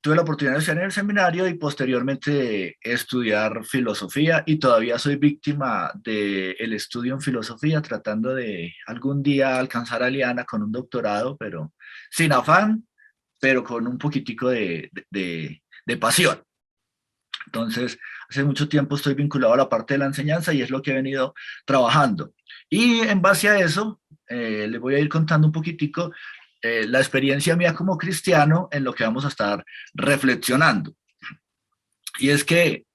tuve la oportunidad de estar en el seminario y posteriormente estudiar filosofía y todavía soy víctima del estudio en filosofía, tratando de algún día alcanzar a Liana con un doctorado, pero sin afán, pero con un poquitico de pasión. Entonces, hace mucho tiempo estoy vinculado a la parte de la enseñanza y es lo que he venido trabajando. Y en base a eso, les voy a ir contando un poquitico la experiencia mía como cristiano en lo que vamos a estar reflexionando. Y es que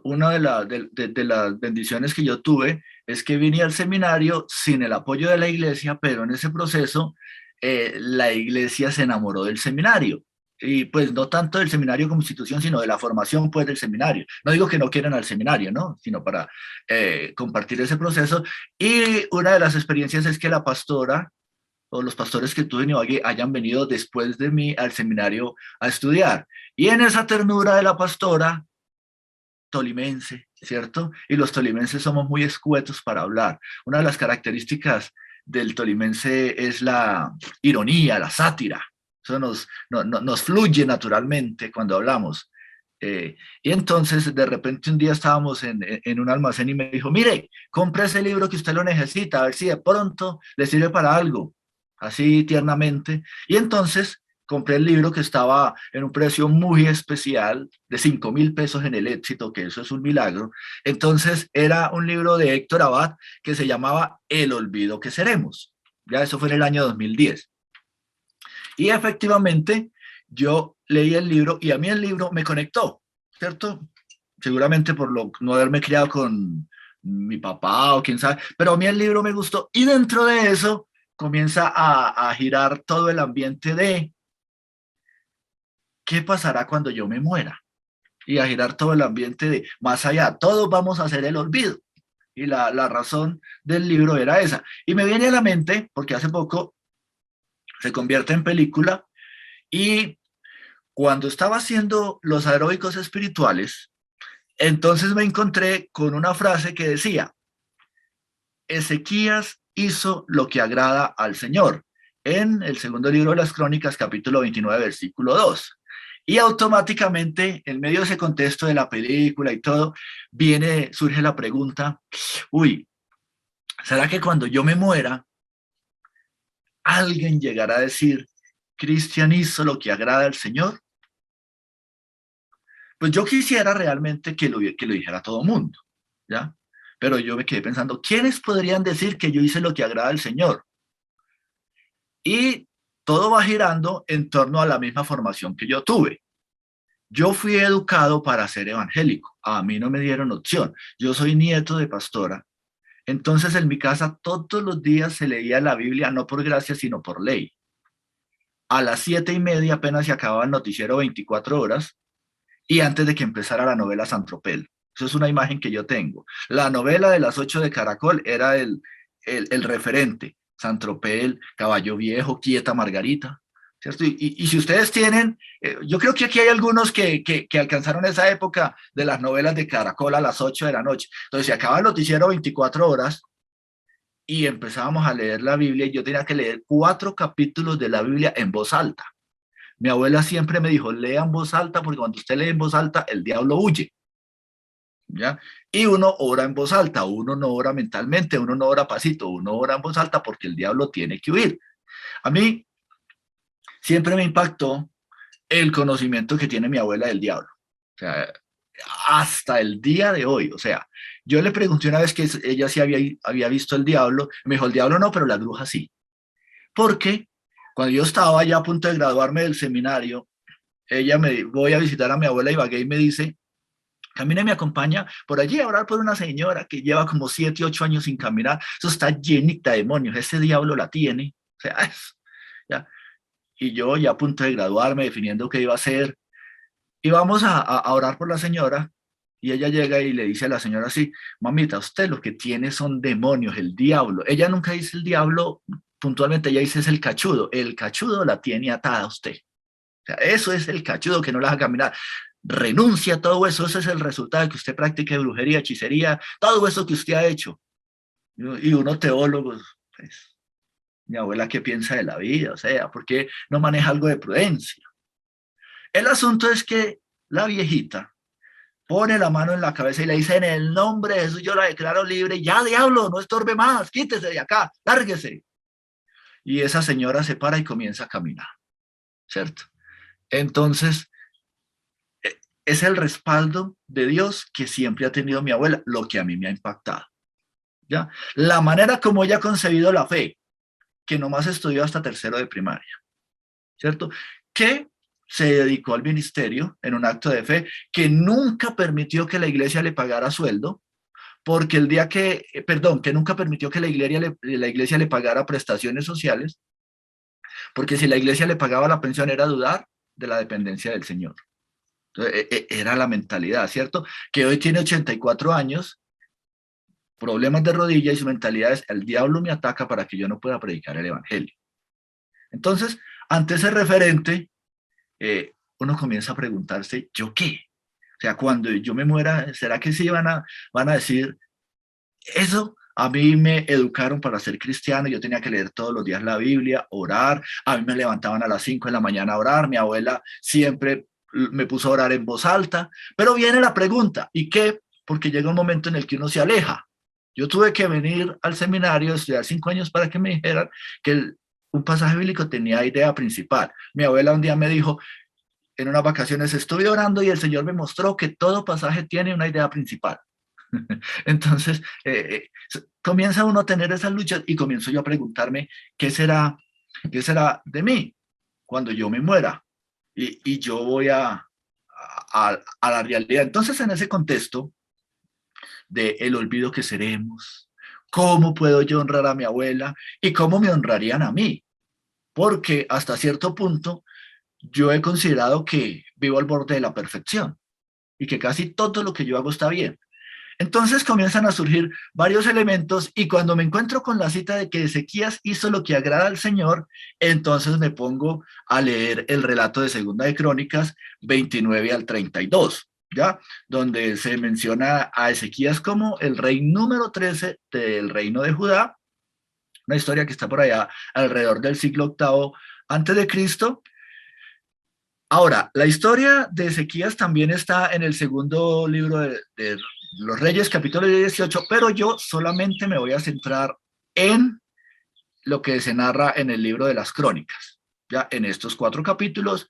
una de las bendiciones que yo tuve es que vine al seminario sin el apoyo de la iglesia, pero en ese proceso la iglesia se enamoró del seminario. Y pues no tanto del seminario como institución, sino de la formación pues del seminario. No digo que no quieran al seminario, ¿no? Sino para compartir ese proceso. Y una de las experiencias es que la pastora o los pastores que tuve en Ibagué hayan venido después de mí al seminario a estudiar. Y en esa ternura de la pastora, tolimense, ¿cierto? Y los tolimenses somos muy escuetos para hablar. Una de las características del tolimense es la ironía, la sátira. Eso nos fluye naturalmente cuando hablamos. Y entonces de repente un día estábamos en un almacén y me dijo, mire, compre ese libro que usted lo necesita, a ver si de pronto le sirve para algo, así tiernamente. Y entonces compré el libro que estaba en un precio muy especial, de 5.000 pesos en el Éxito, que eso es un milagro. Entonces era un libro de Héctor Abad que se llamaba El olvido que seremos. Ya eso fue en el año 2010. Y efectivamente yo leí el libro y a mí el libro me conectó, ¿cierto? Seguramente por no haberme criado con mi papá o quién sabe, pero a mí el libro me gustó y dentro de eso comienza a girar todo el ambiente de ¿qué pasará cuando yo me muera? Y a girar todo el ambiente de más allá, todos vamos a hacer el olvido. Y la razón del libro era esa. Y me viene a la mente, porque hace poco se convierte en película, y cuando estaba haciendo los aeróbicos espirituales, entonces me encontré con una frase que decía, Ezequías hizo lo que agrada al Señor, en el segundo libro de las Crónicas, capítulo 29, versículo 2. Y automáticamente, en medio de ese contexto de la película y todo, surge la pregunta, uy, ¿será que cuando yo me muera, alguien llegará a decir, Cristian hizo lo que agrada al Señor? Pues yo quisiera realmente que lo dijera todo el mundo, ¿ya? Pero yo me quedé pensando, ¿quiénes podrían decir que yo hice lo que agrada al Señor? Y todo va girando en torno a la misma formación que yo tuve. Yo fui educado para ser evangélico, a mí no me dieron opción. Yo soy nieto de pastora, entonces en mi casa todos los días se leía la Biblia no por gracia, sino por ley. A las 7:30 apenas se acababa el noticiero 24 horas y antes de que empezara la novela San Tropel. Eso es una imagen que yo tengo. La novela de las 8 de Caracol era el referente. San Tropel, Caballo Viejo, Quieta Margarita. ¿Cierto? Y si ustedes tienen, yo creo que aquí hay algunos que alcanzaron esa época de las novelas de Caracol a las 8 de la noche. Entonces se acaba el noticiero 24 horas y empezábamos a leer la Biblia y yo tenía que leer 4 capítulos de la Biblia en voz alta. Mi abuela siempre me dijo, lea en voz alta porque cuando usted lee en voz alta, el diablo huye. ¿Ya? Y uno ora en voz alta, uno no ora mentalmente, uno no ora pasito, uno ora en voz alta porque el diablo tiene que huir. A mí siempre me impactó el conocimiento que tiene mi abuela del diablo. O sea, hasta el día de hoy. O sea, yo le pregunté una vez que ella sí había visto el diablo, me dijo, el diablo no, pero la bruja sí. Porque cuando yo estaba ya a punto de graduarme del seminario, voy a visitar a mi abuela Ibagué y me dice, camina y me acompaña por allí a orar por una señora que lleva como 7, 8 años sin caminar. Eso está llenita de demonios. Ese diablo la tiene. O sea, ya. Y yo ya a punto de graduarme, definiendo qué iba a hacer. Y vamos a orar por la señora. Y ella llega y le dice a la señora así, mamita, usted lo que tiene son demonios, el diablo. Ella nunca dice el diablo puntualmente, ella dice es el cachudo. El cachudo la tiene atada a usted. O sea, eso es el cachudo que no la deja caminar. Renuncia a todo eso, ese es el resultado de que usted practique brujería, hechicería, todo eso que usted ha hecho. Y uno teólogo, pues, mi abuela, ¿qué piensa de la vida? O sea, ¿por qué no maneja algo de prudencia? El asunto es que la viejita pone la mano en la cabeza y le dice, en el nombre de Jesús yo la declaro libre, ya diablo, no estorbe más, quítese de acá, lárguese. Y esa señora se para y comienza a caminar, ¿cierto? Entonces, es el respaldo de Dios que siempre ha tenido mi abuela, lo que a mí me ha impactado, ¿ya? La manera como ella ha concebido la fe, que nomás estudió hasta tercero de primaria, ¿cierto? Que se dedicó al ministerio en un acto de fe, que nunca permitió que la iglesia le pagara sueldo, porque el día que, perdón, que nunca permitió que la iglesia le pagara prestaciones sociales, porque si la iglesia le pagaba la pensión era dudar de la dependencia del Señor. Entonces, era la mentalidad, ¿cierto? Que hoy tiene 84 años, problemas de rodilla y su mentalidad es, el diablo me ataca para que yo no pueda predicar el evangelio. Entonces, ante ese referente, uno comienza a preguntarse, ¿yo qué? O sea, cuando yo me muera, ¿será que sí van a decir eso? A mí me educaron para ser cristiano, yo tenía que leer todos los días la Biblia, orar, a mí me levantaban a las 5 de la mañana a orar, mi abuela siempre me puso a orar en voz alta, pero viene la pregunta, ¿y qué? Porque llega un momento en el que uno se aleja. Yo tuve que venir al seminario, estudiar 5 años para que me dijeran que un pasaje bíblico tenía idea principal. Mi abuela un día me dijo, en unas vacaciones estuve orando y el Señor me mostró que todo pasaje tiene una idea principal. Entonces, comienza uno a tener esas luchas y comienzo yo a preguntarme, qué será de mí cuando yo me muera? Y yo voy a la realidad. Entonces, en ese contexto de el olvido que seremos, ¿cómo puedo yo honrar a mi abuela y cómo me honrarían a mí? Porque hasta cierto punto yo he considerado que vivo al borde de la perfección y que casi todo lo que yo hago está bien. Entonces comienzan a surgir varios elementos y cuando me encuentro con la cita de que Ezequías hizo lo que agrada al Señor, entonces me pongo a leer el relato de Segunda de Crónicas 29 al 32, ¿ya? Donde se menciona a Ezequías como el rey número 13 del reino de Judá, una historia que está por allá alrededor del siglo octavo antes de Cristo. Ahora, la historia de Ezequías también está en el segundo libro de los Reyes, capítulo 18, pero yo solamente me voy a centrar en lo que se narra en el libro de las Crónicas, ya en estos 4 capítulos,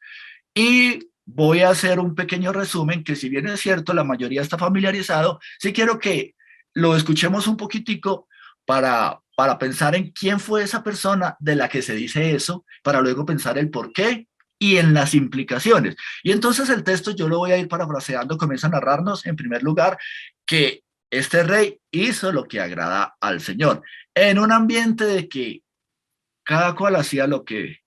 y voy a hacer un pequeño resumen que si bien es cierto, la mayoría está familiarizado, sí quiero que lo escuchemos un poquitico para pensar en quién fue esa persona de la que se dice eso, para luego pensar el por qué y en las implicaciones. Y entonces el texto yo lo voy a ir parafraseando, comienza a narrarnos en primer lugar que este rey hizo lo que agrada al Señor, en un ambiente de que cada cual hacía lo que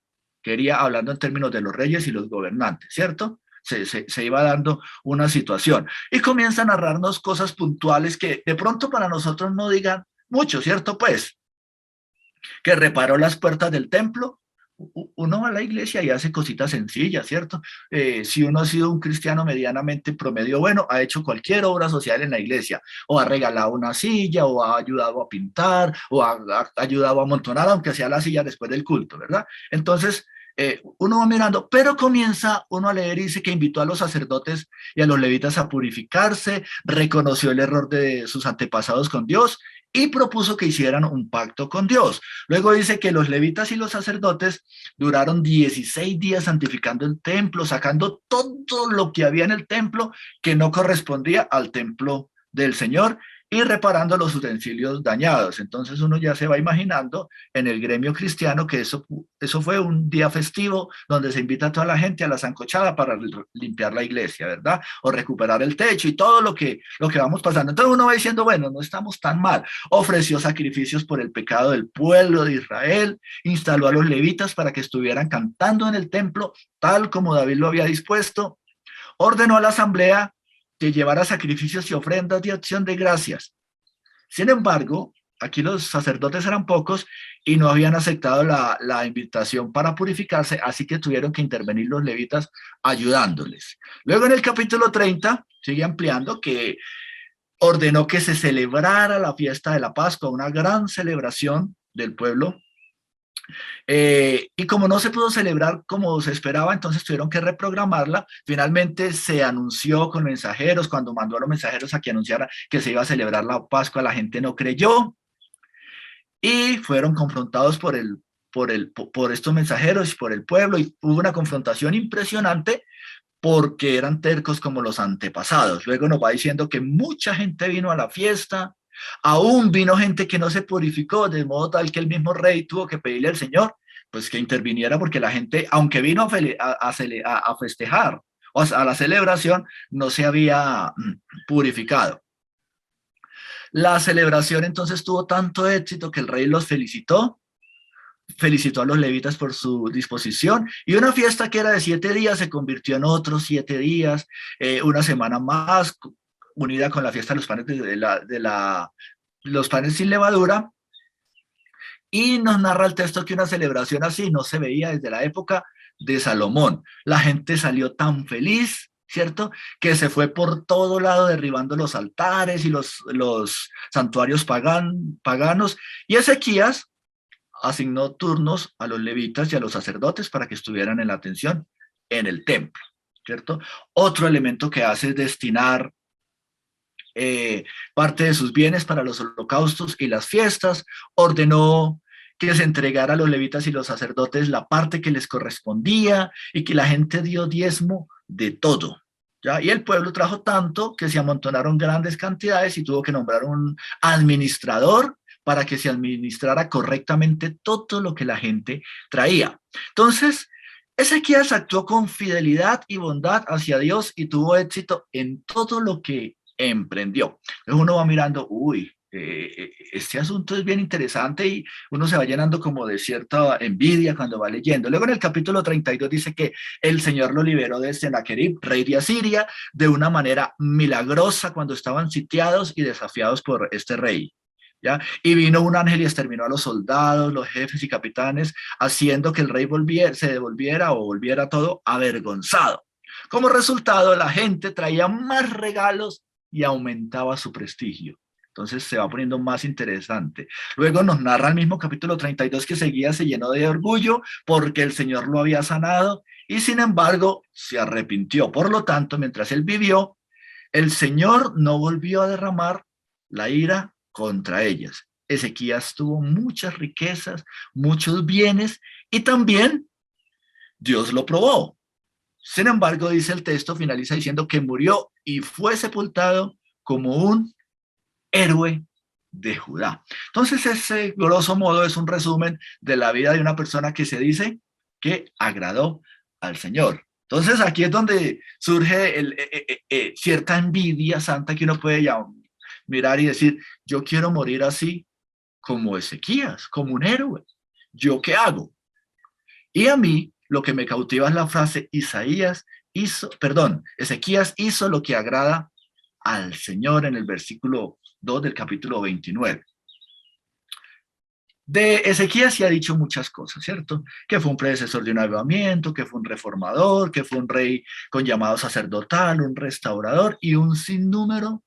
quería, hablando en términos de los reyes y los gobernantes, ¿cierto? Se iba dando una situación y comienza a narrarnos cosas puntuales que de pronto para nosotros no digan mucho, ¿cierto? Pues que reparó las puertas del templo. Uno va a la iglesia y hace cositas sencillas, ¿cierto? Si uno ha sido un cristiano medianamente promedio, bueno, ha hecho cualquier obra social en la iglesia, o ha regalado una silla, o ha ayudado a pintar, o ha ayudado a amontonar, aunque sea la silla después del culto, ¿verdad? Entonces, uno va mirando, pero comienza uno a leer y dice que invitó a los sacerdotes y a los levitas a purificarse, reconoció el error de sus antepasados con Dios y propuso que hicieran un pacto con Dios. Luego dice que los levitas y los sacerdotes duraron 16 días santificando el templo, sacando todo lo que había en el templo que no correspondía al templo del Señor y reparando los utensilios dañados. Entonces uno ya se va imaginando en el gremio cristiano que eso fue un día festivo donde se invita a toda la gente a la sancochada para limpiar la iglesia, ¿verdad? O recuperar el techo y todo lo que vamos pasando. Entonces uno va diciendo, bueno, no estamos tan mal. Ofreció sacrificios por el pecado del pueblo de Israel, instaló a los levitas para que estuvieran cantando en el templo, tal como David lo había dispuesto, ordenó a la asamblea que llevara sacrificios y ofrendas de acción de gracias. Sin embargo, aquí los sacerdotes eran pocos y no habían aceptado la invitación para purificarse, así que tuvieron que intervenir los levitas ayudándoles. Luego en el capítulo 30 sigue ampliando que ordenó que se celebrara la fiesta de la Pascua, una gran celebración del pueblo Y como no se pudo celebrar como se esperaba, entonces tuvieron que reprogramarla. Finalmente se anunció con mensajeros, cuando mandó a los mensajeros a que anunciara que se iba a celebrar la Pascua, la gente no creyó y fueron confrontados por estos mensajeros y por el pueblo, y hubo una confrontación impresionante porque eran tercos como los antepasados. Luego nos va diciendo que mucha gente vino a la fiesta, aún vino gente que no se purificó, de modo tal que el mismo rey tuvo que pedirle al Señor pues que interviniera, porque la gente, aunque vino a festejar o sea, a la celebración, no se había purificado. La celebración entonces tuvo tanto éxito que el rey los felicitó a los levitas por su disposición, y una fiesta que era de 7 días se convirtió en otros 7 días, una semana más, unida con la fiesta de los panes, los panes sin levadura, y nos narra el texto que una celebración así no se veía desde la época de Salomón. La gente salió tan feliz, ¿cierto? Que se fue por todo lado derribando los altares y los santuarios paganos, y Ezequías asignó turnos a los levitas y a los sacerdotes para que estuvieran en la atención en el templo, ¿cierto? Otro elemento que hace es destinar parte de sus bienes para los holocaustos y las fiestas. Ordenó que se entregara a los levitas y los sacerdotes la parte que les correspondía, y que la gente dio diezmo de todo. ¿Ya? Y el pueblo trajo tanto que se amontonaron grandes cantidades y tuvo que nombrar un administrador para que se administrara correctamente todo lo que la gente traía. Entonces, Ezequías actuó con fidelidad y bondad hacia Dios y tuvo éxito en todo lo que emprendió. Entonces uno va mirando, este asunto es bien interesante, y uno se va llenando como de cierta envidia cuando va leyendo. Luego en el capítulo 32 dice que el Señor lo liberó de Sennacherib, rey de Asiria, de una manera milagrosa cuando estaban sitiados y desafiados por este rey. ¿Ya? Y vino un ángel y exterminó a los soldados, los jefes y capitanes, haciendo que el rey se devolviera o volviera todo avergonzado. Como resultado, la gente traía más regalos y aumentaba su prestigio. Entonces se va poniendo más interesante. Luego nos narra el mismo capítulo 32 que seguía se llenó de orgullo porque el Señor lo había sanado, y sin embargo se arrepintió. Por lo tanto, mientras él vivió, el Señor no volvió a derramar la ira contra ellas. Ezequías tuvo muchas riquezas, muchos bienes, y también Dios lo probó. Sin embargo, dice el texto, finaliza diciendo que murió y fue sepultado como un héroe de Judá. Entonces, ese grosso modo es un resumen de la vida de una persona que se dice que agradó al Señor. Entonces, aquí es donde surge cierta envidia santa que uno puede mirar y decir, yo quiero morir así como Ezequías, como un héroe. ¿Yo qué hago? Y a mí lo que me cautiva es la frase, Ezequías hizo lo que agrada al Señor, en el versículo 2 del capítulo 29. De Ezequías se ha dicho muchas cosas, ¿cierto? Que fue un predecesor de un avivamiento, que fue un reformador, que fue un rey con llamado sacerdotal, un restaurador y un sinnúmero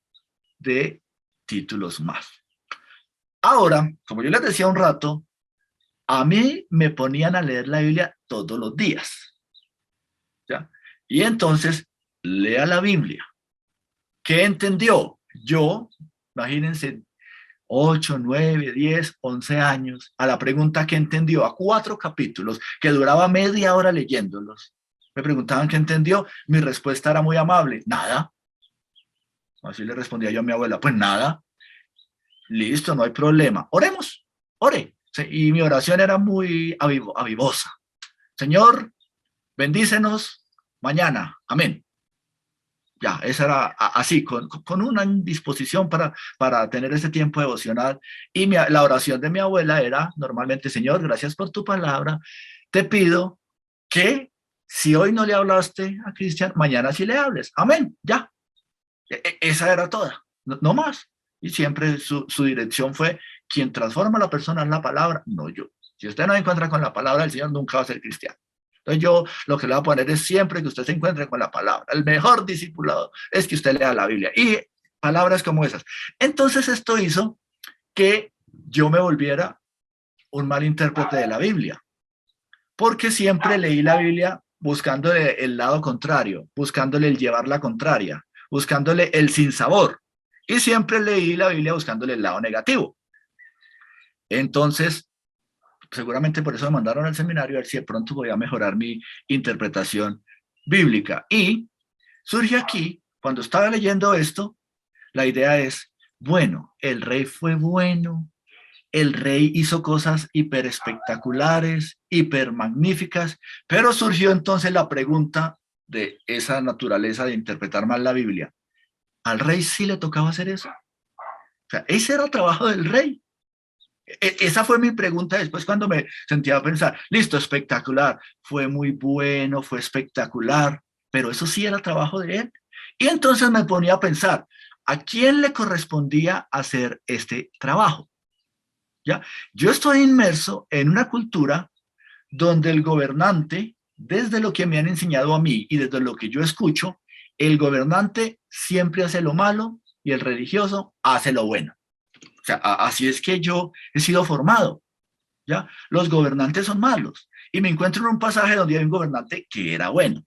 de títulos más. Ahora, como yo les decía un rato, a mí me ponían a leer la Biblia todos los días, ¿ya? Y entonces, lea la Biblia. ¿Qué entendió? Yo, imagínense, 8, 9, 10, 11 años, a la pregunta que entendió, a 4 capítulos, que duraba media hora leyéndolos. Me preguntaban qué entendió, mi respuesta era muy amable, nada. Así le respondía yo a mi abuela, pues nada, listo, no hay problema, oremos, ore. Y mi oración era muy avivosa. Señor, bendícenos mañana, amén. Ya, esa era así, con una disposición para tener ese tiempo devocional. Y la oración de mi abuela era normalmente, Señor, gracias por tu palabra, te pido que si hoy no le hablaste a Cristian, mañana sí le hables. Amén, ya. Esa era toda, no más. Y siempre su dirección fue, quien transforma a la persona en la palabra, no yo. Si usted no encuentra con la palabra del Señor, nunca va a ser cristiano. Entonces yo lo que le voy a poner es siempre que usted se encuentre con la palabra. El mejor discipulado es que usted lea la Biblia. Y palabras como esas. Entonces esto hizo que yo me volviera un mal intérprete de la Biblia, porque siempre leí la Biblia buscándole el lado contrario, buscándole el llevar la contraria, buscándole el sinsabor, y siempre leí la Biblia buscándole el lado negativo. Entonces, seguramente por eso me mandaron al seminario a ver si de pronto voy a mejorar mi interpretación bíblica. Y surge aquí, cuando estaba leyendo esto, la idea es, bueno, el rey fue bueno, el rey hizo cosas hiper espectaculares, hiper magníficas, pero surgió entonces la pregunta de esa naturaleza de interpretar mal la Biblia. ¿Al rey sí le tocaba hacer eso? O sea, ese era el trabajo del rey. Esa fue mi pregunta después cuando me sentía a pensar, listo, espectacular, fue muy bueno, fue espectacular, pero eso sí era trabajo de él. Y entonces me ponía a pensar, ¿a quién le correspondía hacer este trabajo? ¿Ya? Yo estoy inmerso en una cultura donde el gobernante, desde lo que me han enseñado a mí y desde lo que yo escucho, el gobernante siempre hace lo malo y el religioso hace lo bueno. O sea, así es que yo he sido formado, ¿ya? Los gobernantes son malos. Y me encuentro en un pasaje donde hay un gobernante que era bueno.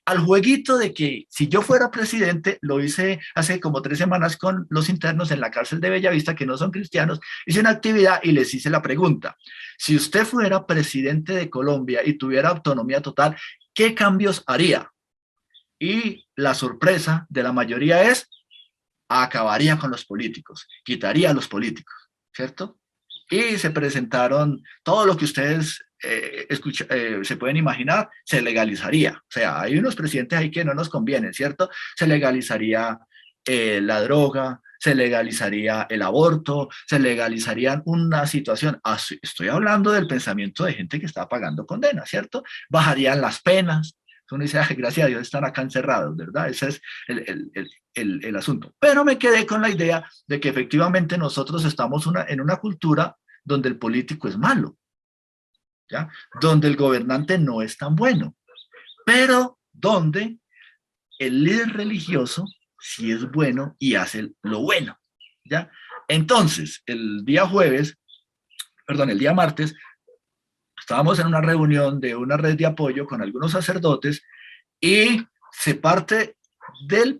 Al jueguito de que si yo fuera presidente, lo hice hace como 3 semanas con los internos en la cárcel de Bellavista, que no son cristianos, hice una actividad y les hice la pregunta, si usted fuera presidente de Colombia y tuviera autonomía total, ¿qué cambios haría? Y la sorpresa de la mayoría es, acabaría con los políticos, quitaría a los políticos, ¿cierto? Y se presentaron todo lo que ustedes se pueden imaginar, se legalizaría. O sea, hay unos presidentes ahí que no nos convienen, ¿cierto? Se legalizaría la droga, se legalizaría el aborto, se legalizarían una situación. Estoy hablando del pensamiento de gente que está pagando condena, ¿cierto? Bajarían las penas. Uno dice, gracias a Dios están acá encerrados, ¿verdad? Ese es el asunto. Pero me quedé con la idea de que efectivamente nosotros estamos en una cultura donde el político es malo, ¿ya? Donde el gobernante no es tan bueno, pero donde el líder religioso sí es bueno y hace lo bueno, ¿ya? Entonces, el día martes, estábamos en una reunión de una red de apoyo con algunos sacerdotes y se parte del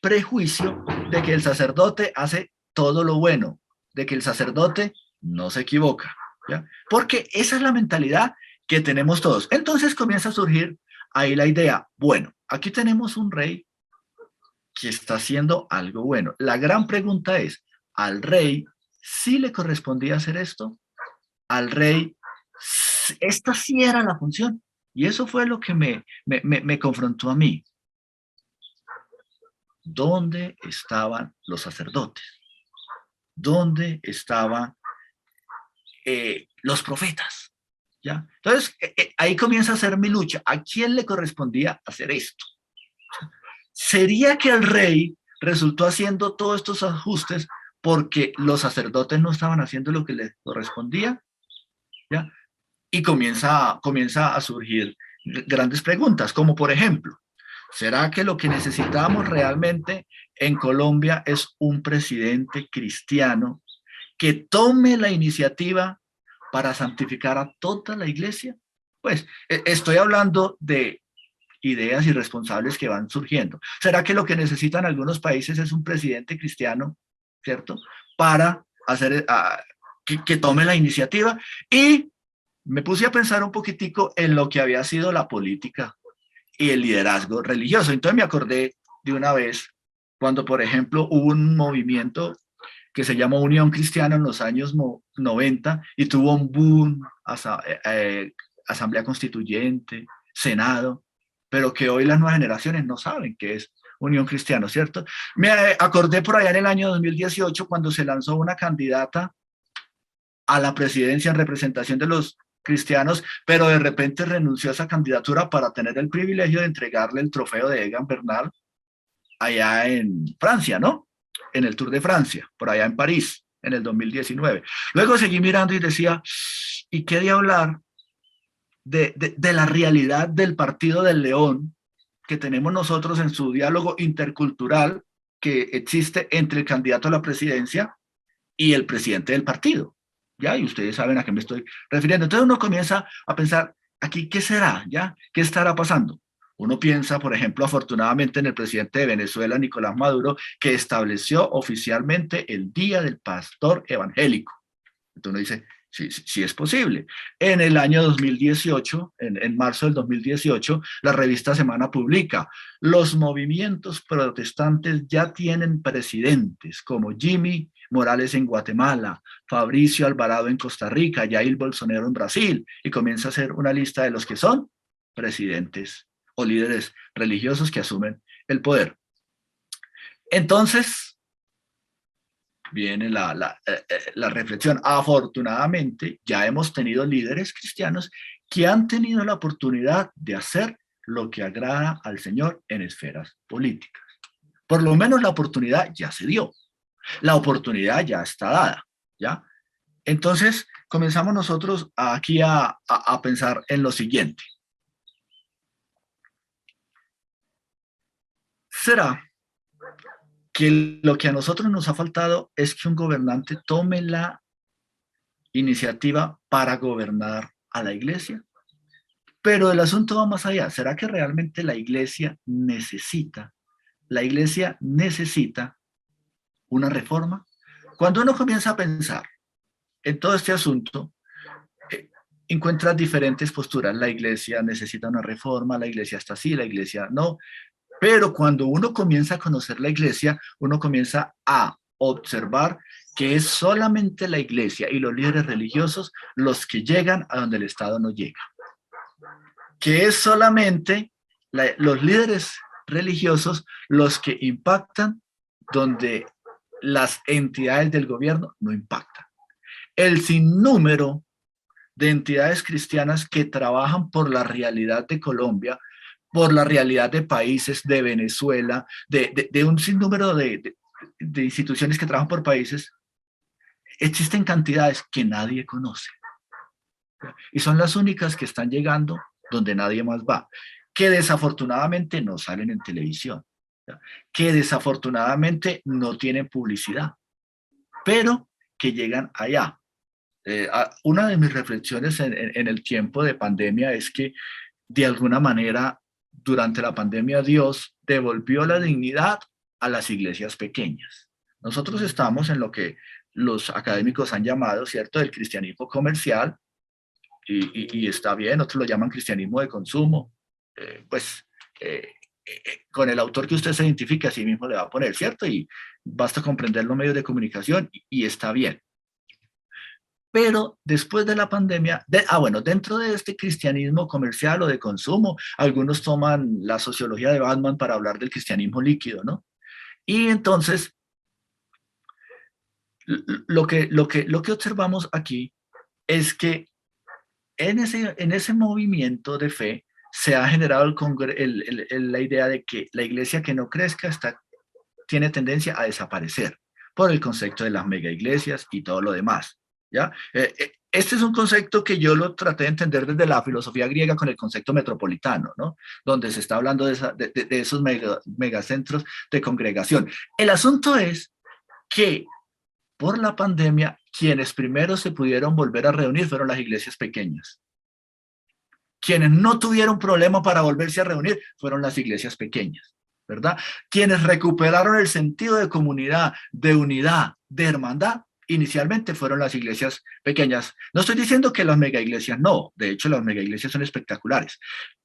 prejuicio de que el sacerdote hace todo lo bueno, de que el sacerdote no se equivoca, ¿ya? Porque esa es la mentalidad que tenemos todos. Entonces comienza a surgir ahí la idea, bueno, aquí tenemos un rey que está haciendo algo bueno. La gran pregunta es, ¿al rey sí le correspondía hacer esto? ¿Al rey esta sí era la función? Y eso fue lo que me confrontó a mí. ¿Dónde estaban los sacerdotes? ¿Dónde estaban los profetas? ¿Ya? Entonces, ahí comienza a ser mi lucha. ¿A quién le correspondía hacer esto? ¿Sería que el rey resultó haciendo todos estos ajustes porque los sacerdotes no estaban haciendo lo que les correspondía? ¿Ya? Y comienza a surgir grandes preguntas, como por ejemplo, ¿será que lo que necesitamos realmente en Colombia es un presidente cristiano que tome la iniciativa para santificar a toda la iglesia? Pues estoy hablando de ideas irresponsables que van surgiendo. ¿Será que lo que necesitan algunos países es un presidente cristiano, cierto? Para hacer, que tome la iniciativa. Y me puse a pensar un poquitico en lo que había sido la política y el liderazgo religioso. Entonces me acordé de una vez cuando, por ejemplo, hubo un movimiento que se llamó Unión Cristiana en los años 90 y tuvo un boom, asamblea constituyente, senado, pero que hoy las nuevas generaciones no saben qué es Unión Cristiana, ¿cierto? Me acordé por allá en el año 2018 cuando se lanzó una candidata a la presidencia en representación de los cristianos, pero de repente renunció a esa candidatura para tener el privilegio de entregarle el trofeo de Egan Bernal allá en Francia, ¿no? En el Tour de Francia, por allá en París, en el 2019. Luego seguí mirando y decía, ¿y qué de hablar de la realidad del Partido del León que tenemos nosotros en su diálogo intercultural que existe entre el candidato a la presidencia y el presidente del partido? ¿ya? Y ustedes saben a qué me estoy refiriendo. Entonces uno comienza a pensar, aquí, ¿qué será? ¿Ya? ¿Qué estará pasando? Uno piensa, por ejemplo, afortunadamente en el presidente de Venezuela, Nicolás Maduro, que estableció oficialmente el Día del Pastor Evangélico. Entonces uno dice, sí, sí, sí es posible. En el año 2018, en marzo del 2018, la revista Semana publica, los movimientos protestantes ya tienen presidentes como Jimmy Morales en Guatemala, Fabricio Alvarado en Costa Rica, Jair Bolsonaro en Brasil, y comienza a hacer una lista de los que son presidentes o líderes religiosos que asumen el poder. Entonces, viene la reflexión. Afortunadamente, ya hemos tenido líderes cristianos que han tenido la oportunidad de hacer lo que agrada al Señor en esferas políticas. Por lo menos la oportunidad ya se dio. La oportunidad ya está dada, ¿ya? Entonces, comenzamos nosotros aquí a pensar en lo siguiente. ¿Será que lo que a nosotros nos ha faltado es que un gobernante tome la iniciativa para gobernar a la iglesia? Pero el asunto va más allá. ¿Será que realmente la iglesia necesita una reforma? Cuando uno comienza a pensar en todo este asunto, eh, encuentras diferentes posturas. La iglesia necesita una reforma, la iglesia está así, la iglesia no. Pero cuando uno comienza a conocer la iglesia, uno comienza a observar que es solamente la iglesia y los líderes religiosos los que llegan a donde el Estado no llega. Que es solamente los líderes religiosos los que impactan donde las entidades del gobierno no impactan. El sinnúmero de entidades cristianas que trabajan por la realidad de Colombia, por la realidad de países, de Venezuela, de un sinnúmero de instituciones que trabajan por países, existen cantidades que nadie conoce. Y son las únicas que están llegando donde nadie más va, que desafortunadamente no salen en televisión, que desafortunadamente no tienen publicidad, pero que llegan allá. Una de mis reflexiones en el tiempo de pandemia es que de alguna manera durante la pandemia Dios devolvió la dignidad a las iglesias pequeñas. Nosotros estamos en lo que los académicos han llamado, ¿cierto?, el cristianismo comercial, y está bien, otros lo llaman cristianismo de consumo, pues con el autor que usted se identifique, así mismo le va a poner, ¿cierto? Y basta comprender los medios de comunicación y está bien. Pero después de la pandemia, bueno, dentro de este cristianismo comercial o de consumo, algunos toman la sociología de Batman para hablar del cristianismo líquido, ¿no? Y entonces, lo que observamos aquí es que en ese movimiento de fe se ha generado la idea de que la iglesia que no crezca tiene tendencia a desaparecer por el concepto de las mega iglesias y todo lo demás. ¿Ya? Este es un concepto que yo lo traté de entender desde la filosofía griega con el concepto metropolitano, ¿no? Donde se está hablando de esos megacentros de congregación. El asunto es que por la pandemia, quienes primero se pudieron volver a reunir fueron las iglesias pequeñas. Quienes no tuvieron problema para volverse a reunir fueron las iglesias pequeñas, ¿verdad? Quienes recuperaron el sentido de comunidad, de unidad, de hermandad, inicialmente fueron las iglesias pequeñas. No estoy diciendo que las mega iglesias no, de hecho las mega iglesias son espectaculares,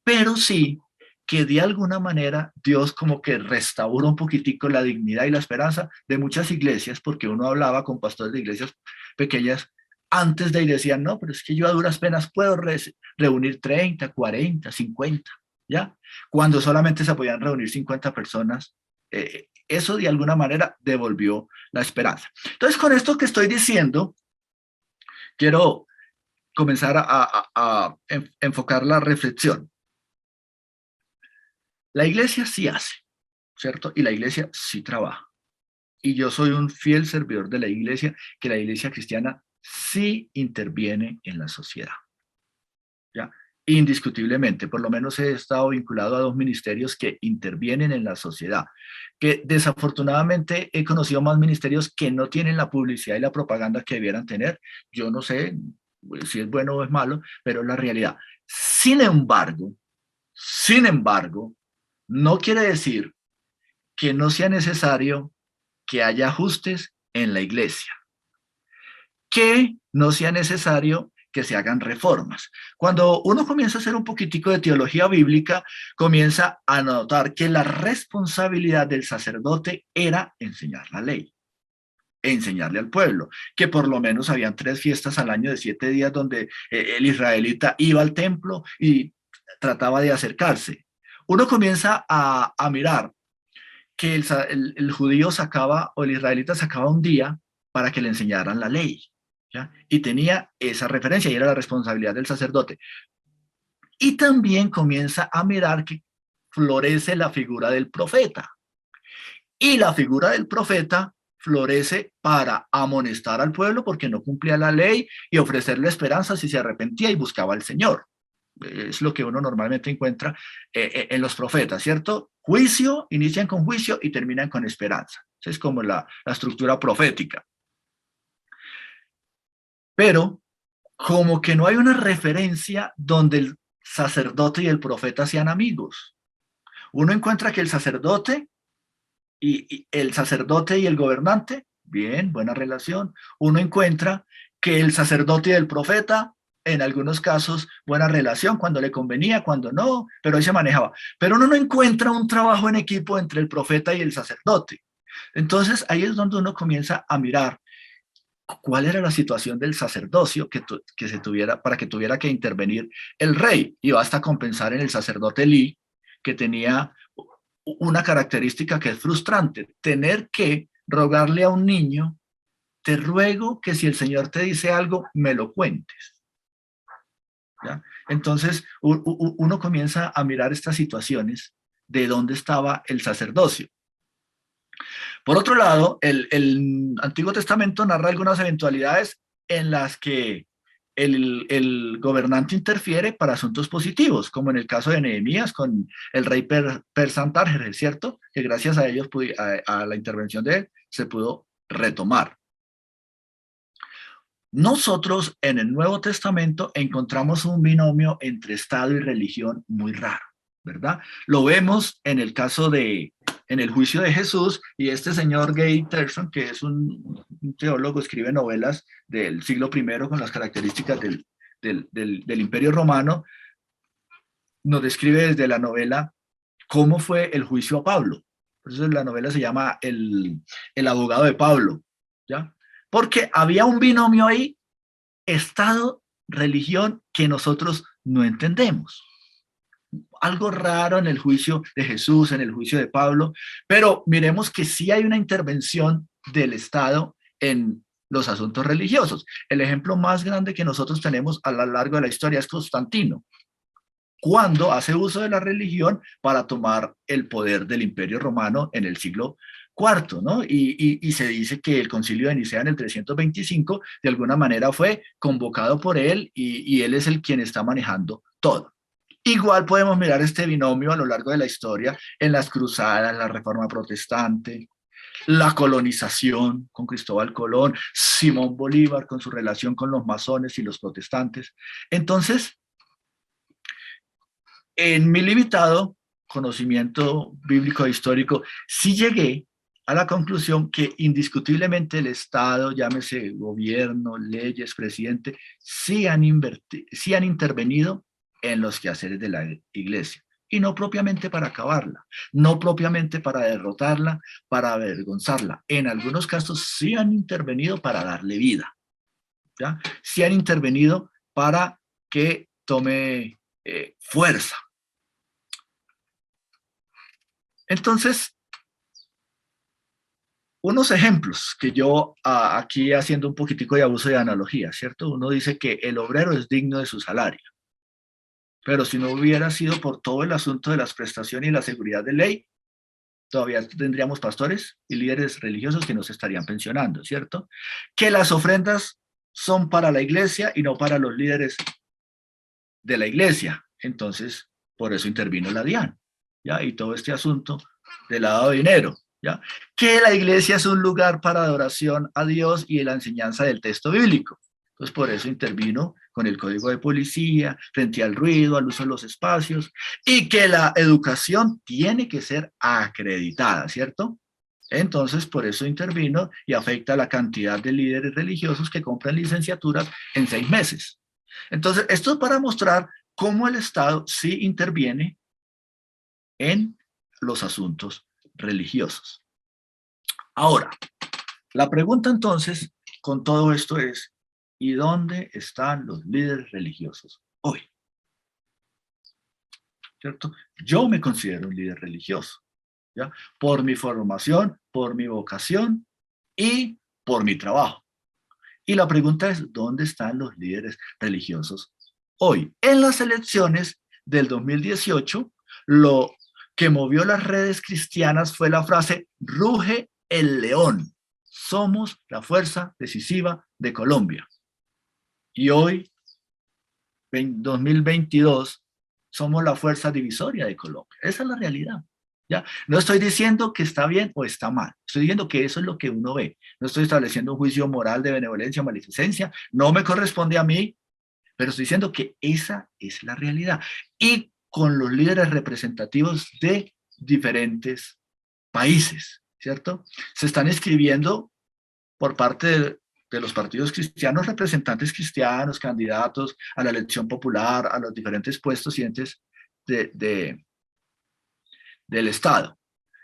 pero sí que de alguna manera Dios como que restaura un poquitico la dignidad y la esperanza de muchas iglesias, porque uno hablaba con pastores de iglesias pequeñas antes de ir, decían, no, pero es que yo a duras penas puedo reunir 30, 40, 50, ¿ya? Cuando solamente se podían reunir 50 personas, eso de alguna manera devolvió la esperanza. Entonces, con esto que estoy diciendo, quiero comenzar a enfocar la reflexión. La iglesia sí hace, ¿cierto? Y la iglesia sí trabaja. Y yo soy un fiel servidor de la iglesia, que la iglesia cristiana sí interviene en la sociedad, ¿ya? indiscutiblemente. Por lo menos he estado vinculado a dos ministerios que intervienen en la sociedad, que desafortunadamente he conocido más ministerios que no tienen la publicidad y la propaganda que debieran tener. Yo no sé si es bueno o es malo, pero es la realidad. Sin embargo, no quiere decir que no sea necesario que haya ajustes en la iglesia, que no sea necesario que se hagan reformas. Cuando uno comienza a hacer un poquitico de teología bíblica, comienza a notar que la responsabilidad del sacerdote era enseñar la ley, enseñarle al pueblo, que por lo menos habían 3 fiestas al año de 7 días donde el israelita iba al templo y trataba de acercarse. Uno comienza a mirar que el judío sacaba, o el israelita sacaba un día para que le enseñaran la ley, ¿ya? Y tenía esa referencia y era la responsabilidad del sacerdote. Y también comienza a mirar que florece la figura del profeta. Y la figura del profeta florece para amonestar al pueblo porque no cumplía la ley y ofrecerle esperanza si se arrepentía y buscaba al Señor. Es lo que uno normalmente encuentra en los profetas, ¿cierto? Juicio, inician con juicio y terminan con esperanza. Esa es como la estructura profética. Pero como que no hay una referencia donde el sacerdote y el profeta sean amigos. Uno encuentra que el sacerdote y el gobernante, bien, buena relación. Uno encuentra que el sacerdote y el profeta, en algunos casos, buena relación, cuando le convenía, cuando no, pero ahí se manejaba. Pero uno no encuentra un trabajo en equipo entre el profeta y el sacerdote. Entonces, ahí es donde uno comienza a mirar cuál era la situación del sacerdocio que se tuviera, para que tuviera que intervenir el rey. Y basta con pensar en el sacerdote Elí, que tenía una característica que es frustrante, tener que rogarle a un niño, te ruego que si el Señor te dice algo, me lo cuentes. ¿Ya? Entonces, uno comienza a mirar estas situaciones de dónde estaba el sacerdocio. Por otro lado, el Antiguo Testamento narra algunas eventualidades en las que el gobernante interfiere para asuntos positivos, como en el caso de Nehemías con el rey persa Antarjerjes, ¿cierto? Que gracias a ellos, a la intervención de él, se pudo retomar. Nosotros en el Nuevo Testamento encontramos un binomio entre Estado y religión muy raro, ¿verdad? Lo vemos en el caso en el juicio de Jesús, y este señor Gay Terson, que es un teólogo, escribe novelas del siglo I con las características del Imperio Romano, nos describe desde la novela cómo fue el juicio a Pablo. Por eso la novela se llama El abogado de Pablo, ¿ya? Porque había un binomio ahí, Estado, religión, que nosotros no entendemos. Algo raro en el juicio de Jesús, en el juicio de Pablo, pero miremos que sí hay una intervención del Estado en los asuntos religiosos. El ejemplo más grande que nosotros tenemos a lo largo de la historia es Constantino, cuando hace uso de la religión para tomar el poder del Imperio Romano en el siglo IV, ¿no? Y se dice que el concilio de Nicea en el 325 de alguna manera fue convocado por él y él es el quien está manejando todo. Igual podemos mirar este binomio a lo largo de la historia en las cruzadas, la reforma protestante, la colonización con Cristóbal Colón, Simón Bolívar con su relación con los masones y los protestantes. Entonces, en mi limitado conocimiento bíblico e histórico, sí llegué a la conclusión que indiscutiblemente el Estado, llámese gobierno, leyes, presidente, sí han intervenido en los quehaceres de la iglesia. Y no propiamente para acabarla, no propiamente para derrotarla, para avergonzarla. En algunos casos sí han intervenido para darle vida, ¿ya? Sí han intervenido para que tome fuerza. Entonces, unos ejemplos que yo aquí haciendo un poquitico de abuso de analogía, ¿cierto? Uno dice que el obrero es digno de su salario, pero si no hubiera sido por todo el asunto de las prestaciones y la seguridad de ley, todavía tendríamos pastores y líderes religiosos que nos estarían pensionando, ¿cierto? Que las ofrendas son para la iglesia y no para los líderes de la iglesia. Entonces, por eso intervino la DIAN, ¿ya? Y todo este asunto del lavado de dinero, ¿ya? Que la iglesia es un lugar para adoración a Dios y la enseñanza del texto bíblico. Entonces, por eso intervino con el código de policía, frente al ruido, al uso de los espacios, y que la educación tiene que ser acreditada, ¿cierto? Entonces, por eso intervino y afecta la cantidad de líderes religiosos que compran licenciaturas en 6 meses. Entonces, esto es para mostrar cómo el Estado sí interviene en los asuntos religiosos. Ahora, la pregunta entonces con todo esto es, ¿y dónde están los líderes religiosos hoy? ¿Cierto? Yo me considero un líder religioso, ¿ya? Por mi formación, por mi vocación y por mi trabajo. Y la pregunta es, ¿dónde están los líderes religiosos hoy? En las elecciones del 2018, lo que movió las redes cristianas fue la frase, ruge el león, somos la fuerza decisiva de Colombia. Y hoy, en 2022, somos la fuerza divisoria de Colombia. Esa es la realidad. ¿Ya? No estoy diciendo que está bien o está mal, estoy diciendo que eso es lo que uno ve. No estoy estableciendo un juicio moral de benevolencia o maleficencia, no me corresponde a mí, pero estoy diciendo que esa es la realidad. Y con los líderes representativos de diferentes países, ¿cierto? Se están escribiendo por parte de los partidos cristianos, representantes cristianos, candidatos a la elección popular, a los diferentes puestos y entes del Estado,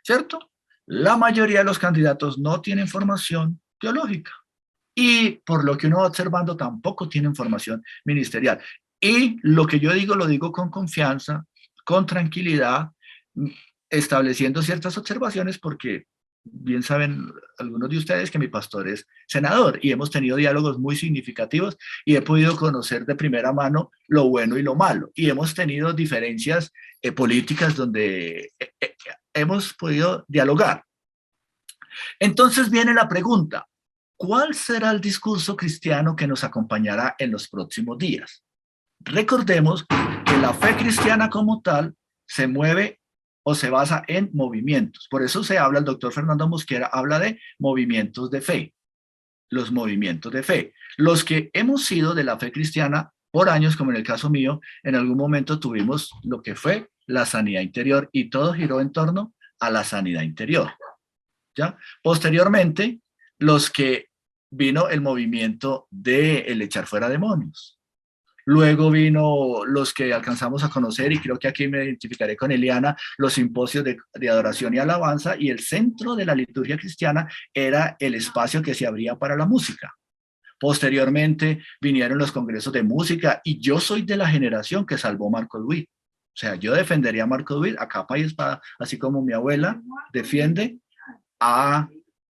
¿cierto? La mayoría de los candidatos no tienen formación teológica y por lo que uno va observando tampoco tienen formación ministerial. Y lo que yo digo, lo digo con confianza, con tranquilidad, estableciendo ciertas observaciones porque bien saben algunos de ustedes que mi pastor es senador y hemos tenido diálogos muy significativos y he podido conocer de primera mano lo bueno y lo malo. Y hemos tenido diferencias políticas donde hemos podido dialogar. Entonces viene la pregunta, ¿cuál será el discurso cristiano que nos acompañará en los próximos días? Recordemos que la fe cristiana como tal se mueve o se basa en movimientos. Por eso se habla, el doctor Fernando Mosquera habla de movimientos de fe, los movimientos de fe. Los que hemos sido de la fe cristiana por años, como en el caso mío, en algún momento tuvimos lo que fue la sanidad interior y todo giró en torno a la sanidad interior. ¿Ya? Posteriormente, los que vino el movimiento de el echar fuera demonios. Luego vino los que alcanzamos a conocer, y creo que aquí me identificaré con Eliana, los simposios de adoración y alabanza, y el centro de la liturgia cristiana era el espacio que se abría para la música. Posteriormente vinieron los congresos de música, y yo soy de la generación que salvó Marcos Witt. O sea, yo defendería a Marcos Witt a capa y espada, así como mi abuela defiende a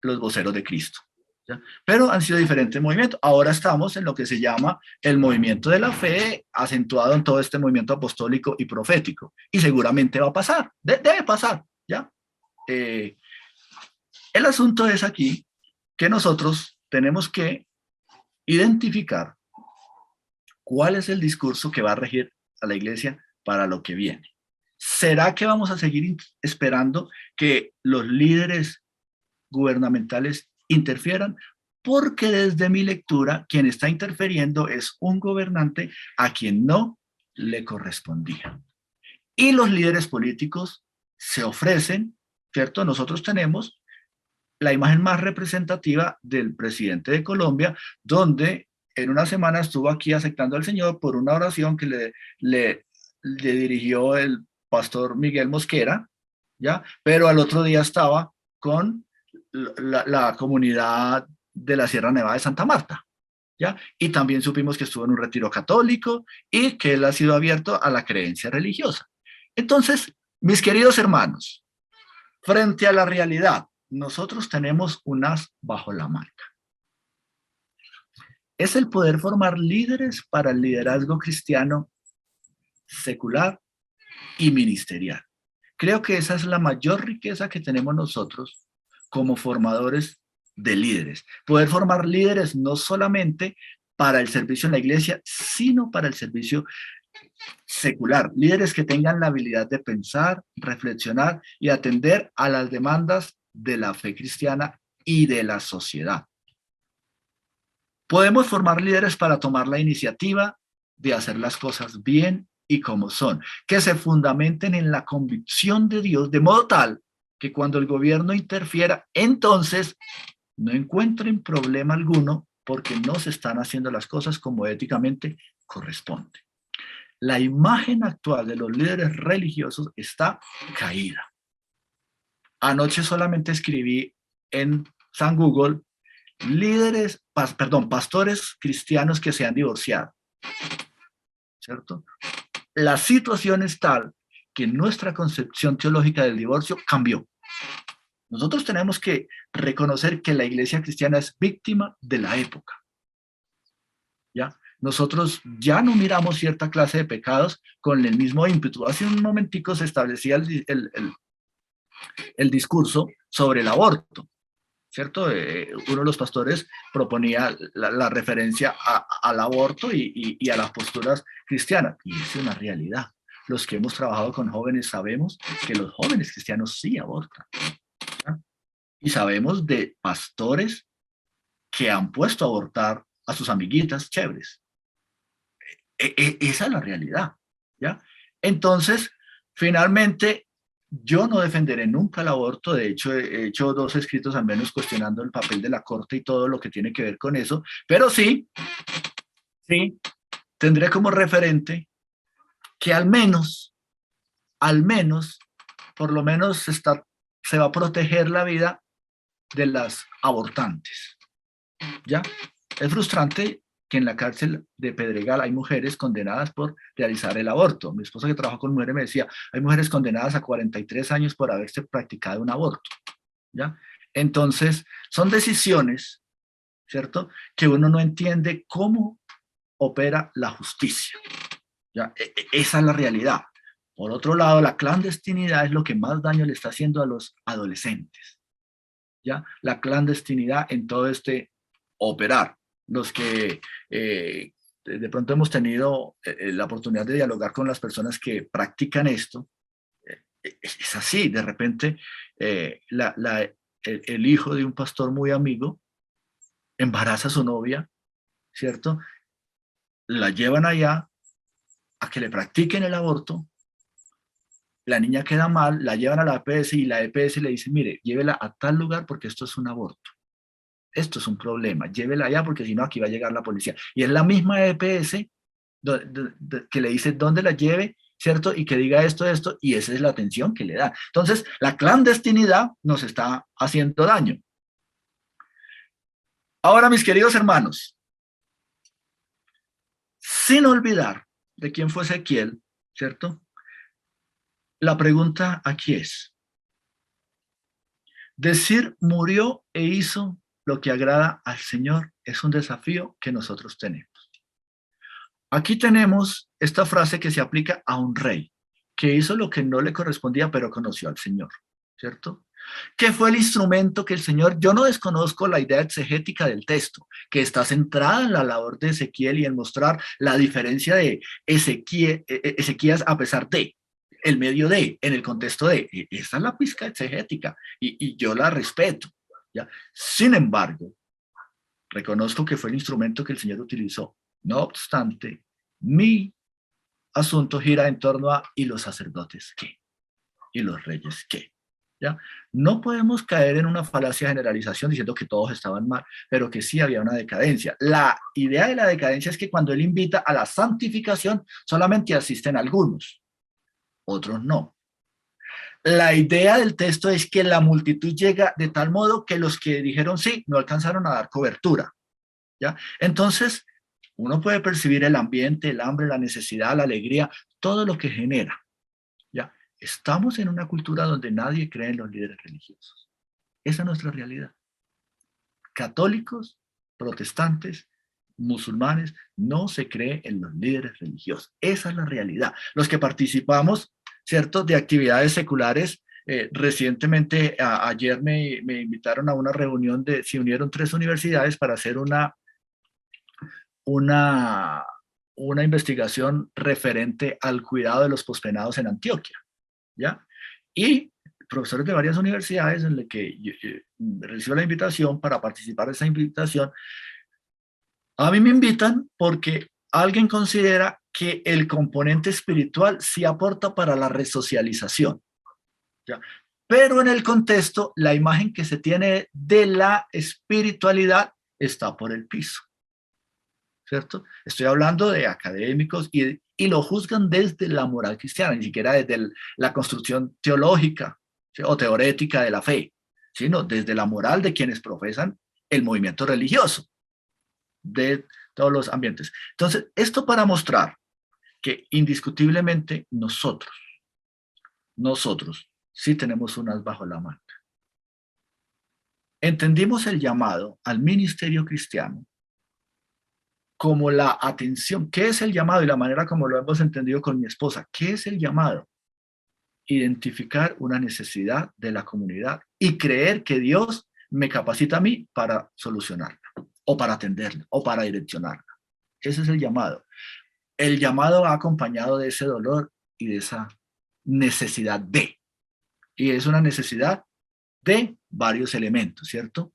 los voceros de Cristo. ¿Ya? Pero han sido diferentes movimientos. Ahora estamos en lo que se llama el movimiento de la fe, acentuado en todo este movimiento apostólico y profético. Y seguramente va a pasar, debe pasar. ¿Ya? El asunto es aquí que nosotros tenemos que identificar cuál es el discurso que va a regir a la iglesia para lo que viene. ¿Será que vamos a seguir esperando que los líderes gubernamentales interfieran? Porque desde mi lectura, quien está interfiriendo es un gobernante a quien no le correspondía. Y los líderes políticos se ofrecen, ¿cierto? Nosotros tenemos la imagen más representativa del presidente de Colombia, donde en una semana estuvo aquí aceptando al Señor por una oración que le dirigió el pastor Miguel Mosquera, ¿ya? Pero al otro día estaba con la comunidad de la Sierra Nevada de Santa Marta, ¿ya? Y también supimos que estuvo en un retiro católico y que él ha sido abierto a la creencia religiosa. Entonces, mis queridos hermanos, frente a la realidad, nosotros tenemos un as bajo la manga. Es el poder formar líderes para el liderazgo cristiano secular y ministerial. Creo que esa es la mayor riqueza que tenemos nosotros como formadores de líderes. Poder formar líderes no solamente para el servicio en la iglesia, sino para el servicio secular, líderes que tengan la habilidad de pensar, reflexionar y atender a las demandas de la fe cristiana y de la sociedad. Podemos formar líderes para tomar la iniciativa de hacer las cosas bien y como son, que se fundamenten en la convicción de Dios, de modo tal que cuando el gobierno interfiera, entonces no encuentren problema alguno porque no se están haciendo las cosas como éticamente corresponde. La imagen actual de los líderes religiosos está caída. Anoche solamente escribí en San Google pastores cristianos que se han divorciado, ¿cierto? La situación es tal que nuestra concepción teológica del divorcio cambió. Nosotros tenemos que reconocer que la iglesia cristiana es víctima de la época, ¿ya? Nosotros ya no miramos cierta clase de pecados con el mismo ímpetu. Hace un momentico se establecía el discurso sobre el aborto, ¿cierto? Uno de los pastores proponía la referencia al aborto y a las posturas cristianas, y es una realidad. Los que hemos trabajado con jóvenes sabemos que los jóvenes cristianos sí abortan, ¿ya? Y sabemos de pastores que han puesto a abortar a sus amiguitas chéveres. Esa es la realidad, ¿ya? Entonces, finalmente, yo no defenderé nunca el aborto. De hecho, he hecho 2 escritos al menos cuestionando el papel de la corte y todo lo que tiene que ver con eso, pero sí, tendré como referente que al menos, por lo menos se va a proteger la vida de las abortantes, ¿ya? Es frustrante que en la cárcel de Pedregal hay mujeres condenadas por realizar el aborto. Mi esposa, que trabaja con mujeres, me decía, hay mujeres condenadas a 43 años por haberse practicado un aborto, ¿ya? Entonces, son decisiones, ¿cierto?, que uno no entiende cómo opera la justicia, ¿ya? Esa es la realidad. Por otro lado, la clandestinidad es lo que más daño le está haciendo a los adolescentes, ¿ya? La clandestinidad en todo este operar. Los que de pronto hemos tenido la oportunidad de dialogar con las personas que practican esto, es así. De repente, el hijo de un pastor muy amigo embaraza a su novia, ¿cierto? La llevan allá a que le practiquen el aborto. La niña queda mal, la llevan a la EPS y la EPS le dice, mire, llévela a tal lugar porque esto es un aborto. Esto es un problema, llévela allá porque si no aquí va a llegar la policía. Y es la misma EPS que le dice dónde la lleve, ¿cierto? Y que diga esto, y esa es la atención que le da. Entonces, la clandestinidad nos está haciendo daño. Ahora, mis queridos hermanos, sin olvidar de quién fue Ezequiel, ¿cierto? La pregunta aquí es, decir murió e hizo lo que agrada al Señor es un desafío que nosotros tenemos. Aquí tenemos esta frase que se aplica a un rey, que hizo lo que no le correspondía, pero conoció al Señor, ¿cierto? ¿Qué fue el instrumento que el Señor? Yo no desconozco la idea exegética del texto, que está centrada en la labor de Ezequiel y en mostrar la diferencia de Ezequías a pesar de, el medio de, en el contexto de. Esa es la pizca exegética y yo la respeto, ¿ya? Sin embargo, reconozco que fue el instrumento que el Señor utilizó. No obstante, mi asunto gira en torno a ¿y los sacerdotes qué? ¿Y los reyes qué? ¿Ya? No podemos caer en una falacia de generalización diciendo que todos estaban mal, pero que sí había una decadencia. La idea de la decadencia es que cuando él invita a la santificación, solamente asisten algunos, otros no. La idea del texto es que la multitud llega de tal modo que los que dijeron sí no alcanzaron a dar cobertura, ¿ya? Entonces, uno puede percibir el ambiente, el hambre, la necesidad, la alegría, todo lo que genera, ¿ya? Estamos en una cultura donde nadie cree en los líderes religiosos. Esa es nuestra realidad. Católicos, protestantes, musulmanes, no se cree en los líderes religiosos. Esa es la realidad. Los que participamos, ¿cierto?, de actividades seculares, recientemente, ayer me invitaron a una reunión se unieron 3 universidades para hacer una una investigación referente al cuidado de los pospenados en Antioquia, ¿ya? Y profesores de varias universidades en las que yo recibo la invitación para participar de esa invitación, a mí me invitan porque alguien considera que el componente espiritual sí aporta para la resocialización, ¿ya? Pero en el contexto, la imagen que se tiene de la espiritualidad está por el piso, ¿cierto? Estoy hablando de académicos y lo juzgan desde la moral cristiana, ni siquiera desde la construcción teológica, ¿sí? O teorética de la fe, sino desde la moral de quienes profesan el movimiento religioso de todos los ambientes. Entonces, esto para mostrar que indiscutiblemente nosotros sí tenemos unas bajo la manga. Entendimos el llamado al ministerio cristiano como la atención. ¿Qué es el llamado? Y la manera como lo hemos entendido con mi esposa. ¿Qué es el llamado? Identificar una necesidad de la comunidad y creer que Dios me capacita a mí para solucionarla, o para atenderla, o para direccionarla. Ese es el llamado. El llamado va acompañado de ese dolor y de esa necesidad de. Y es una necesidad de varios elementos, ¿cierto?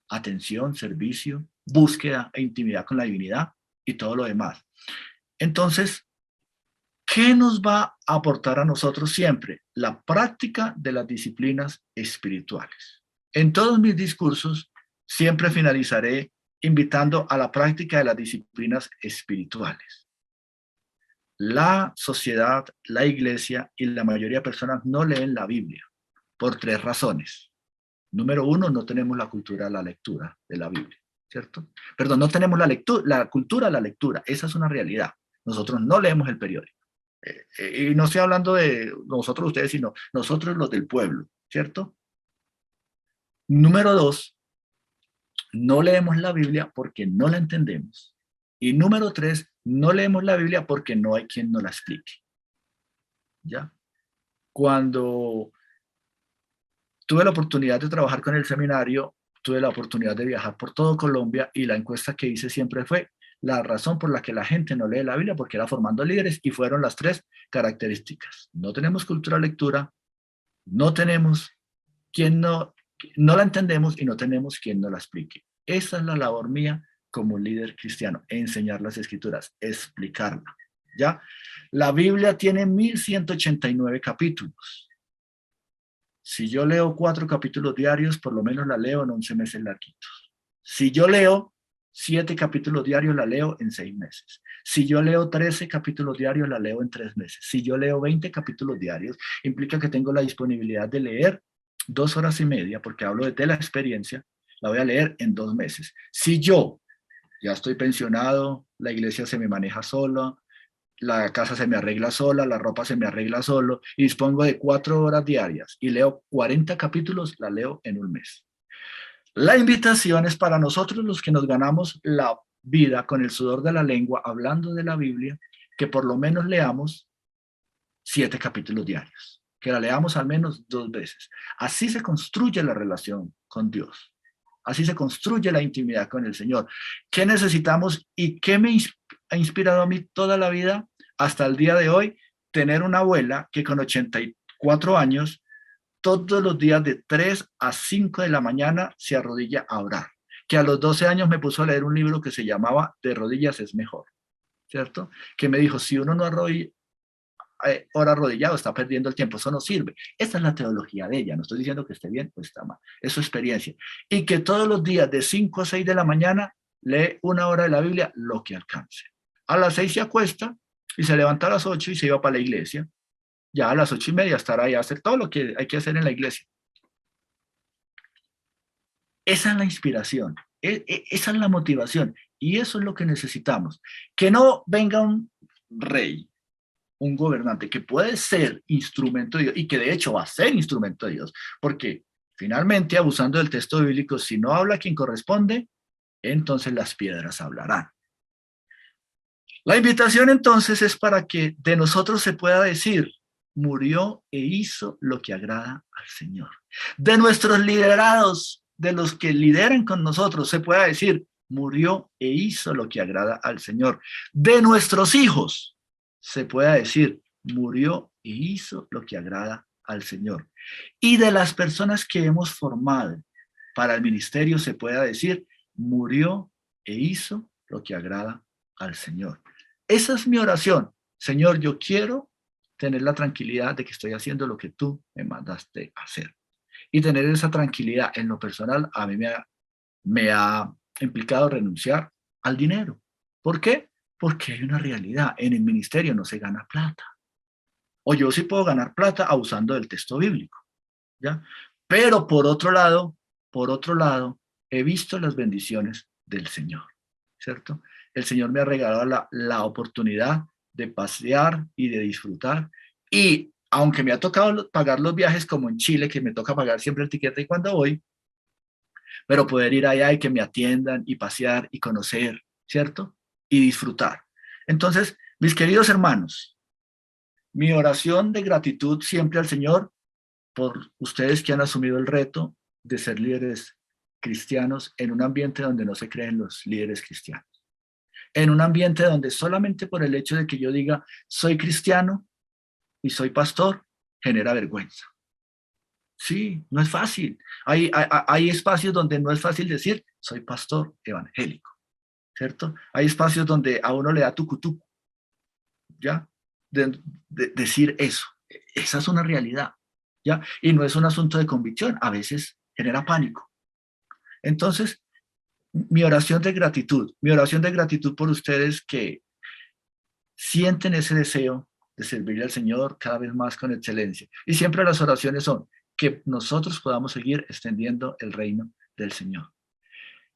Atención, servicio, búsqueda e intimidad con la divinidad y todo lo demás. Entonces, ¿qué nos va a aportar a nosotros siempre? La práctica de las disciplinas espirituales. En todos mis discursos siempre finalizaré invitando a la práctica de las disciplinas espirituales. La sociedad, la iglesia y la mayoría de personas no leen la Biblia por 3 razones. Número 1, no tenemos la cultura de la lectura de la Biblia, ¿cierto? Perdón, no tenemos la cultura de la lectura, esa es una realidad. Nosotros no leemos el periódico. Y no estoy hablando de nosotros ustedes, sino nosotros los del pueblo, ¿cierto? Número 2, no leemos la Biblia porque no la entendemos. Y número 3, no leemos la Biblia porque no hay quien nos la explique. ¿Ya? Cuando tuve la oportunidad de trabajar con el seminario, tuve la oportunidad de viajar por todo Colombia y la encuesta que hice siempre fue la razón por la que la gente no lee la Biblia, porque era formando líderes, y fueron las 3 características. No tenemos cultura de lectura, no tenemos quien no la entendemos y no tenemos quien nos la explique. Esa es la labor mía como líder cristiano, enseñar las escrituras, explicarla, ¿ya? La Biblia tiene 1189 capítulos. Si yo leo 4 capítulos diarios, por lo menos la leo en 11 meses larguitos. Si yo leo 7 capítulos diarios, la leo en 6 meses. Si yo leo 13 capítulos diarios, la leo en 3 meses. Si yo leo 20 capítulos diarios, implica que tengo la disponibilidad de leer 2 horas y media, porque hablo de la experiencia, la voy a leer en 2 meses. Si yo ya estoy pensionado, la iglesia se me maneja sola, la casa se me arregla sola, la ropa se me arregla solo, y dispongo de 4 horas diarias y leo 40 capítulos, la leo en 1 mes. La invitación es para nosotros los que nos ganamos la vida con el sudor de la lengua, hablando de la Biblia, que por lo menos leamos 7 capítulos diarios, que la leamos al menos 2 veces. Así se construye la relación con Dios. Así se construye la intimidad con el Señor. ¿Qué necesitamos y qué me ha inspirado a mí toda la vida, hasta el día de hoy? Tener una abuela que con 84 años, todos los días de 3 a 5 de la mañana se arrodilla a orar. Que a los 12 años me puso a leer un libro que se llamaba De rodillas es mejor, ¿cierto? Que me dijo, si uno no ora arrodillado, está perdiendo el tiempo, eso no sirve. Esa es la teología de ella, no estoy diciendo que esté bien o está mal, es su experiencia. Y que todos los días de 5 a 6 de la mañana lee 1 hora de la Biblia, lo que alcance. A las 6 se acuesta y se levanta a las 8 y se iba para la iglesia. Ya a las 8:30 estará ahí a hacer todo lo que hay que hacer en la iglesia. Esa es la inspiración, esa es la motivación, y eso es lo que necesitamos. Que no venga un rey, un gobernante que puede ser instrumento de Dios, y que de hecho va a ser instrumento de Dios, porque finalmente, abusando del texto bíblico, si no habla quien corresponde, entonces las piedras hablarán. La invitación entonces es para que de nosotros se pueda decir, murió e hizo lo que agrada al Señor. De nuestros liderados, de los que lideran con nosotros, se pueda decir, murió e hizo lo que agrada al Señor. De nuestros hijos se pueda decir, murió e hizo lo que agrada al Señor. Y de las personas que hemos formado para el ministerio se pueda decir, murió e hizo lo que agrada al Señor. Esa es mi oración. Señor, yo quiero tener la tranquilidad de que estoy haciendo lo que tú me mandaste hacer. Y tener esa tranquilidad en lo personal a mí me ha implicado renunciar al dinero. ¿Por qué? Porque hay una realidad. En el ministerio no se gana plata. O yo sí puedo ganar plata abusando del texto bíblico, ¿ya? Pero por otro lado, he visto las bendiciones del Señor, ¿cierto? El Señor me ha regalado la oportunidad de pasear y de disfrutar. Y aunque me ha tocado pagar los viajes como en Chile, que me toca pagar siempre el tiquete cuando voy, pero poder ir allá y que me atiendan y pasear y conocer, ¿cierto? Y disfrutar. Entonces, mis queridos hermanos, mi oración de gratitud siempre al Señor por ustedes que han asumido el reto de ser líderes cristianos en un ambiente donde no se creen los líderes cristianos. En un ambiente donde solamente por el hecho de que yo diga soy cristiano y soy pastor, genera vergüenza. Sí, no es fácil. Hay espacios donde no es fácil decir soy pastor evangélico, ¿cierto? Hay espacios donde a uno le da tucutucu, ¿ya? De decir eso. Esa es una realidad, ¿ya? Y no es un asunto de convicción, a veces genera pánico. Entonces, mi oración de gratitud por ustedes que sienten ese deseo de servirle al Señor cada vez más con excelencia. Y siempre las oraciones son que nosotros podamos seguir extendiendo el reino del Señor.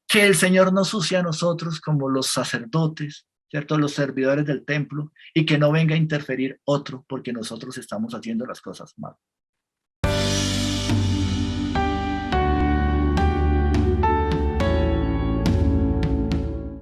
Que el Señor nos use a nosotros como los sacerdotes, ¿cierto? Los servidores del templo, y que no venga a interferir otro porque nosotros estamos haciendo las cosas mal.